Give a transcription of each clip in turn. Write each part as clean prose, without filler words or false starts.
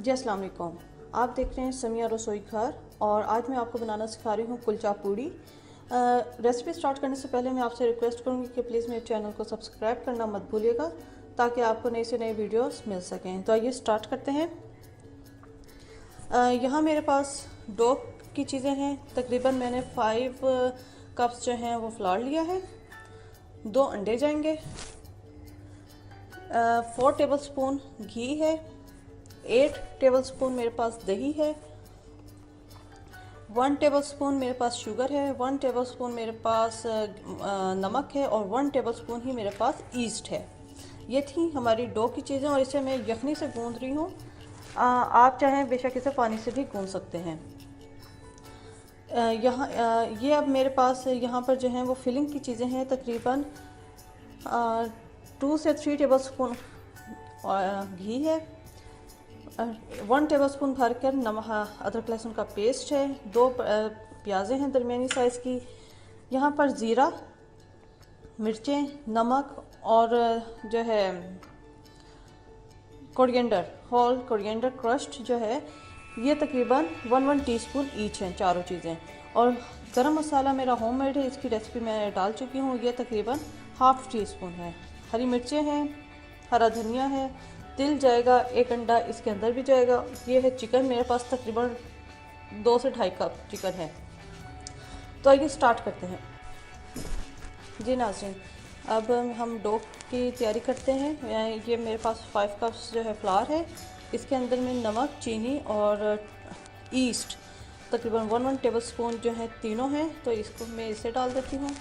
जी अस्सलाम वालेकुम। आप देख रहे हैं समिया रसोई घर और आज मैं आपको बनाना सिखा रही हूँ कुलचा पूड़ी। रेसिपी स्टार्ट करने से पहले मैं आपसे रिक्वेस्ट करूँगी कि प्लीज़ मेरे चैनल को सब्सक्राइब करना मत भूलिएगा ताकि आपको नई से नई वीडियोस मिल सकें। तो आइए स्टार्ट करते हैं। यहाँ मेरे पास डो की चीज़ें हैं। तकरीबन मैंने 5 कप्स जो हैं वो फ्लावर लिया है। 2 अंडे जाएंगे, 4 टेबलस्पून घी है, 8 टेबलस्पून मेरे पास दही है, 1 टेबलस्पून मेरे पास शुगर है, 1 टेबलस्पून मेरे पास नमक है और 1 टेबलस्पून ही मेरे पास ईस्ट है। ये थी हमारी डो की चीज़ें और इसे मैं यखनी से गूंद रही हूँ। आप चाहें बेशक इसे पानी से भी गूंद सकते हैं। ये अब मेरे पास यहाँ पर जो है वो फिलिंग की चीज़ें हैं। तकरीबन 2 से 3 टेबलस्पून घी है, 1 टेबलस्पून भरकर नमक अदरक लहसुन का पेस्ट है, 2 प्याज़ें हैं दरमियानी साइज़ की, यहाँ पर ज़ीरा, मिर्चें, नमक और जो है कोरिएंडर, होल कोरिएंडर क्रश्ड जो है ये तकरीबन 1 टीस्पून ईच हैं चारों चीज़ें। और गरम मसाला मेरा होममेड है, इसकी रेसिपी मैं डाल चुकी हूँ, ये तकरीबन ½ टीस्पून है। हरी मिर्चें हैं, हरा धनिया है, तिल जाएगा, 1 अंडा इसके अंदर भी जाएगा। ये है चिकन, मेरे पास तकरीबन 2 से 2.5 कप चिकन है। तो आइए स्टार्ट करते हैं। जी नाज़रीन, अब हम डो की तैयारी करते हैं। ये मेरे पास 5 कप्स जो है फ्लावर है। इसके अंदर में नमक, चीनी और ईस्ट तकरीबन 1 टेबलस्पून जो है तीनों हैं, तो इसको मैं इसे डाल देती हूँ।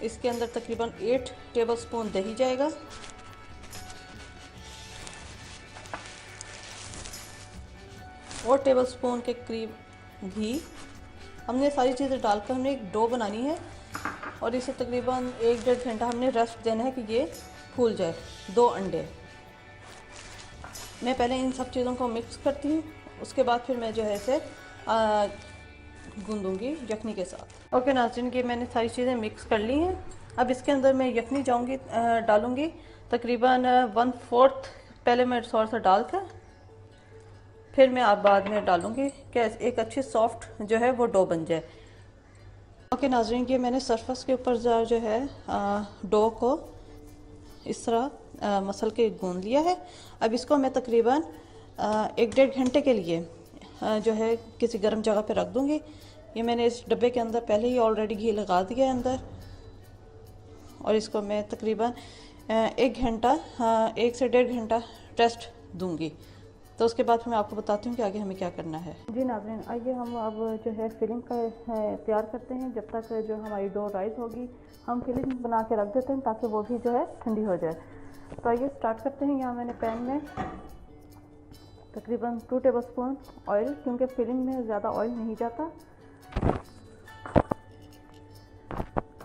इसके अंदर तकरीबन 8 टेबलस्पून दही जाएगा, 4 टेबलस्पून के करीब घी। हमने सारी चीज़ें डालकर हमने एक डो बनानी है और इसे तकरीबन 1-1.5 घंटा हमने रेस्ट देना है कि ये फूल जाए। 2 अंडे, मैं पहले इन सब चीज़ों को मिक्स करती हूँ, उसके बाद फिर मैं जो है इसे गूंदूंगी यखनी के साथ। ओके नाज़रीन, ये मैंने सारी चीज़ें मिक्स कर ली हैं। अब इसके अंदर मैं यखनी डालूंगी तकरीबन 1/4। पहले मैं थोड़ा सा डालकर फिर मैं आप बाद में डालूंगी कि एक अच्छी सॉफ्ट जो है वो डो बन जाए। ओके नाज़रीन, ये मैंने सरफेस के ऊपर जो है डो को इस तरह मसल के गूंद लिया है। अब इसको मैं तकरीबन 1-1.5 घंटे के लिए जो है किसी गर्म जगह पे रख दूंगी। ये मैंने इस डब्बे के अंदर पहले ही ऑलरेडी घी लगा दिया है अंदर, और इसको मैं तकरीबन 1 घंटा 1 से 1.5 घंटा रेस्ट दूंगी। तो उसके बाद मैं आपको बताती हूँ कि आगे हमें क्या करना है। जी नाज़रीन, आइए हम अब जो है फिलिंग का तैयार करते हैं। जब तक जो हमारी डो राइस होगी हम फिलिंग बना के रख देते हैं ताकि वो भी जो है ठंडी हो जाए। तो आइए स्टार्ट करते हैं। यहाँ मैंने पैन में तकरीबन 2 टेबलस्पून ऑयल, क्योंकि फिलिंग में ज़्यादा ऑयल नहीं जाता।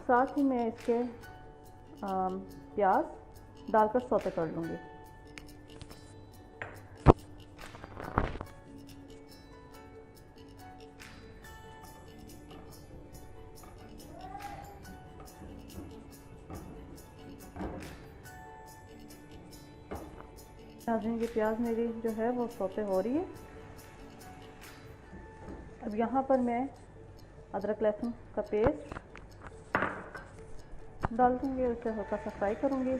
साथ ही मैं इसके प्याज डालकर सौते कर लूँगी। नाज़रीन, ये प्याज मेरी जो है वो सौते हो रही है। अब यहाँ पर मैं अदरक लहसुन का पेस्ट डाल दूँगी, उसे हल्का सा फ्राई करूँगी।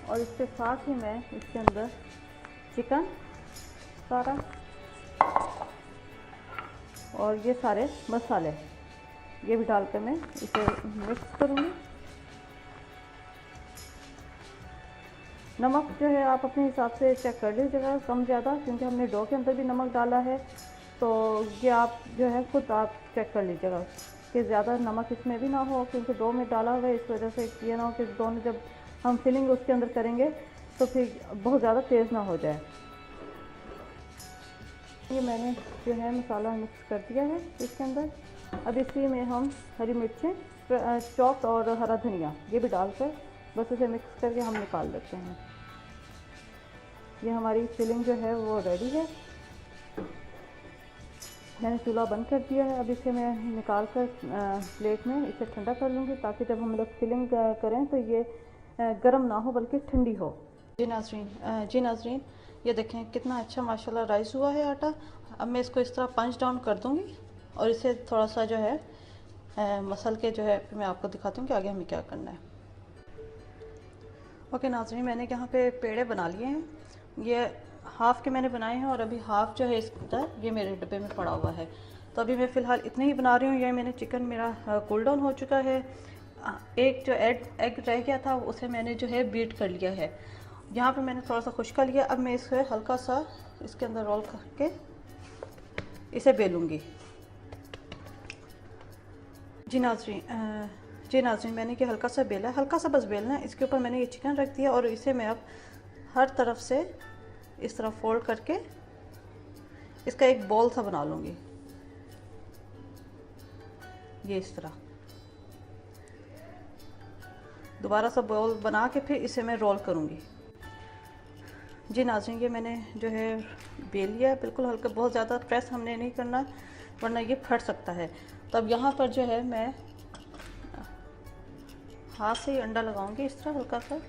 और इसके साथ ही मैं इसके अंदर चिकन सारा और ये सारे मसाले ये भी डालकर मैं इसे मिक्स करूँगी। नमक जो है आप अपने हिसाब से चेक कर लीजिएगा, कम ज़्यादा, क्योंकि हमने डो के अंदर भी नमक डाला है। तो ये आप जो है खुद आप चेक कर लीजिएगा कि ज़्यादा नमक इसमें भी ना हो, क्योंकि डो में डाला हुआ है, इस वजह से ये ना हो कि डो में जब हम फिलिंग उसके अंदर करेंगे तो फिर बहुत ज़्यादा तेज़ ना हो जाए। ये मैंने जो है मसाला मिक्स कर दिया है इसके अंदर। अब इसी में हम हरी मिर्चें चॉप्ड और हरा धनिया ये भी डालकर बस इसे मिक्स करके हम निकाल लेते हैं। ये हमारी फिलिंग जो है वो रेडी है। मैंने चूल्हा बंद कर दिया है। अब इसे मैं निकाल कर प्लेट में इसे ठंडा कर लूँगी, ताकि जब हम लोग फिलिंग करें तो ये गर्म ना हो बल्कि ठंडी हो। जी नाजरीन, ये देखें कितना अच्छा माशाल्लाह राइस हुआ है आटा। अब मैं इसको इस तरह पंच डाउन कर दूँगी और इसे थोड़ा सा जो है मसल के जो है फिर मैं आपको दिखाती हूँ कि आगे हमें क्या करना है। ओके नाजरीन, मैंने यहाँ पे पेड़े बना लिए हैं। ये हाफ़ के मैंने बनाए हैं और अभी हाफ़ जो है इसका ये मेरे डब्बे में पड़ा हुआ है। तो अभी मैं फ़िलहाल इतने ही बना रही हूँ। ये मैंने चिकन मेरा कूल डाउन हो चुका है। एक जो एग रह गया था उसे मैंने जो है बीट कर लिया है। यहाँ पे मैंने थोड़ा सा खुश कर लिया। अब मैं इसे हल्का सा इसके अंदर रोल करके इसे बेलूँगी। जी नाज़रीन, मैंने ये हल्का सा बेला, हल्का सा बस बेलना है। इसके ऊपर मैंने ये चिकन रख दिया और इसे मैं अब हर तरफ से इस तरह फोल्ड करके इसका एक बॉल सा बना लूँगी, ये इस तरह। दोबारा सा बॉल बना के फिर इसे मैं रोल करूँगी। जी नाज़रीन, ये मैंने जो है बेल लिया है, बिल्कुल हल्का, बहुत ज़्यादा प्रेस हमने नहीं करना वरना ये फट सकता है। तो अब यहाँ पर जो है मैं हाथ से ही अंडा लगाऊंगी इस तरह हल्का सा।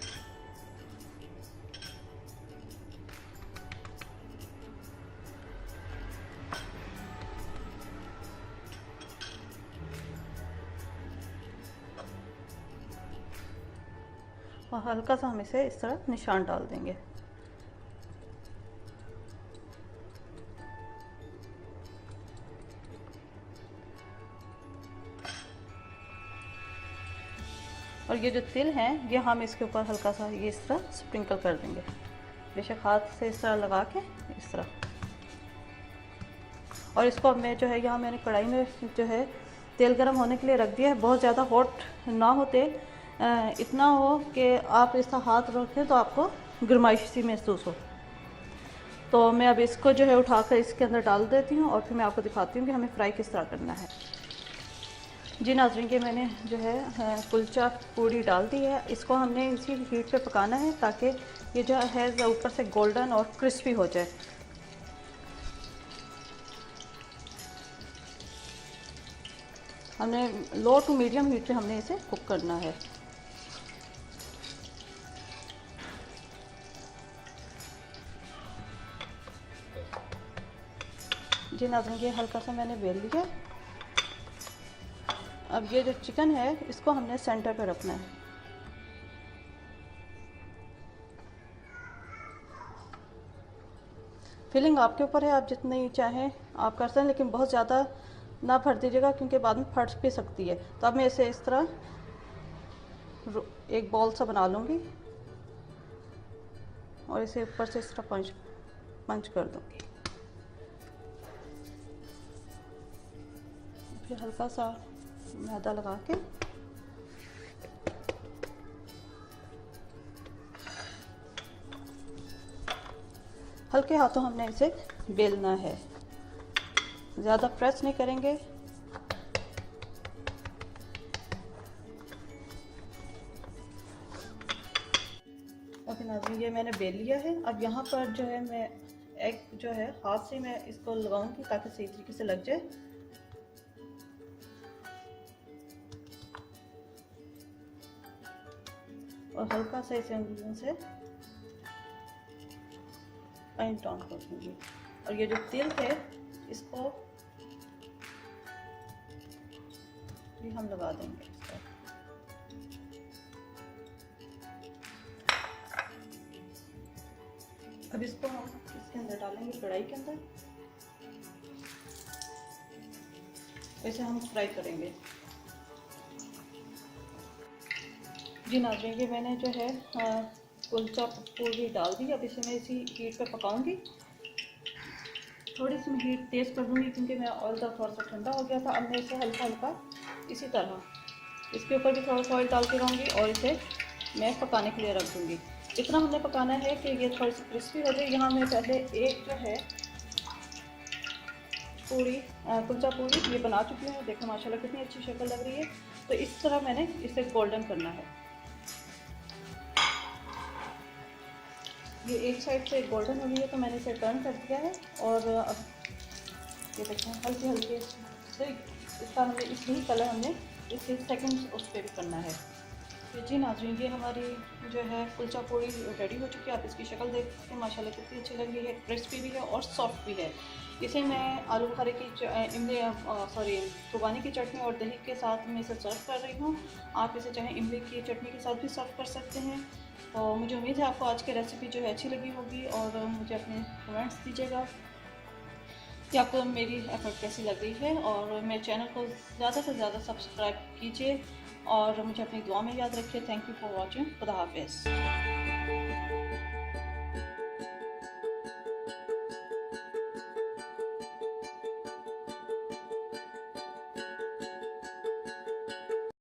और हल्का सा हम इसे इस तरह निशान डाल देंगे। और ये जो तिल हैं ये हम इसके ऊपर हल्का सा ये इस तरह स्प्रिंकल कर देंगे, बेशक हाथ से इस तरह लगा के इस तरह। और इसको अब मैं जो है यहाँ मैंने कढ़ाई में जो है तेल गरम होने के लिए रख दिया है। बहुत ज़्यादा हॉट ना हो तेल, इतना हो कि आप इसका हाथ रखें तो आपको गर्माइश सी महसूस हो। तो मैं अब इसको जो है उठाकर इसके अंदर डाल देती हूँ और फिर मैं आपको दिखाती हूँ कि हमें फ्राई किस तरह करना है। जी नाज़रीन, के मैंने जो है कुलचा पूड़ी डाल दी है। इसको हमने इसी हीट पे पकाना है ताकि ये जो है ऊपर से गोल्डन और क्रिस्पी हो जाए। हमने लो टू मीडियम हीट पे हमने इसे कुक करना है। जी नाज़रीन, ये हल्का सा मैंने बेल लिया। अब ये जो चिकन है इसको हमने सेंटर पे रखना है। फिलिंग आपके ऊपर है, आप जितनी चाहें आप कर सकते हैं, लेकिन बहुत ज़्यादा ना भर दीजिएगा क्योंकि बाद में फट भी सकती है। तो अब मैं इसे इस तरह एक बॉल सा बना लूँगी और इसे ऊपर से इस तरह पंच कर दूँगी। फिर हल्का सा मैदा लगा के हल्के हाथों हमने इसे बेलना है, ज़्यादा प्रेस नहीं करेंगे। ओके नाज़रीन, ये मैंने बेल लिया है। अब यहाँ पर जो है मैं एग जो है हाथ से मैं इसको लगाऊंगी ताकि सही तरीके से लग जाए। और हल्का सा इसे अंगुलियों से पाइंट डाउन कर दूंगी। और ये जो तिल है इसको भी हम लगा देंगे इस पर। अब इसको हम इसके अंदर डालेंगे, कढ़ाई के अंदर, इसे हम फ्राई करेंगे। जी नाज़रीन, ये मैंने जो है कुलचा पूरी डाल दी। अब इसे मैं इसी हीट पे पकाऊंगी। थोड़ी सी मैं हीट तेज़ कर दूंगी क्योंकि मेरा ऑयल थोड़ा सा ठंडा हो गया था। अब मैं इसे हल्का हल्का इसी तरह इसके ऊपर भी थोड़ा सा ऑयल डालती रहूँगी और इसे मैं पकाने के लिए रख दूँगी। इतना हमने पकाना है कि ये थोड़ी सी क्रिस्पी हो जाए। यहाँ मैं पहले एक जो है पूरी कुलचा पूरी ये बना चुकी हूँ। देखो माशाल्लाह कितनी अच्छी शक्ल लग रही है। तो इस तरह मैंने इसे गोल्डन करना है। ये एक साइड से गोल्डन हो गई है तो मैंने इसे टर्न कर दिया है और अब ये देखें हल्के हल्के से इसका हमें इसलिए कलर हमने इसके सेकंड उस पर भी करना है। तो जी नाज़रीन, ये हमारी जो है कुलचा पूरी रेडी हो चुकी है। आप इसकी शक्ल देख सकते हैं, माशाल्लाह कितनी अच्छी लग रही है, क्रिस्पी भी है और सॉफ्ट भी है। इसे मैं आलू बुखारे की इमली खुबानी की चटनी और दही के साथ में इसे सर्व कर रही हूँ। आप इसे चाहे इमली की चटनी के साथ भी सर्व कर सकते हैं। तो मुझे उम्मीद है आपको आज की रेसिपी जो है अच्छी लगी होगी, और मुझे अपने कमेंट्स दीजिएगा कि आपको मेरी एफर्ट कैसी लग रही है। और मेरे चैनल को ज़्यादा से ज़्यादा सब्सक्राइब कीजिए और मुझे अपनी दुआ में याद रखिए। Thank you for watching. खुदा हाफिज़।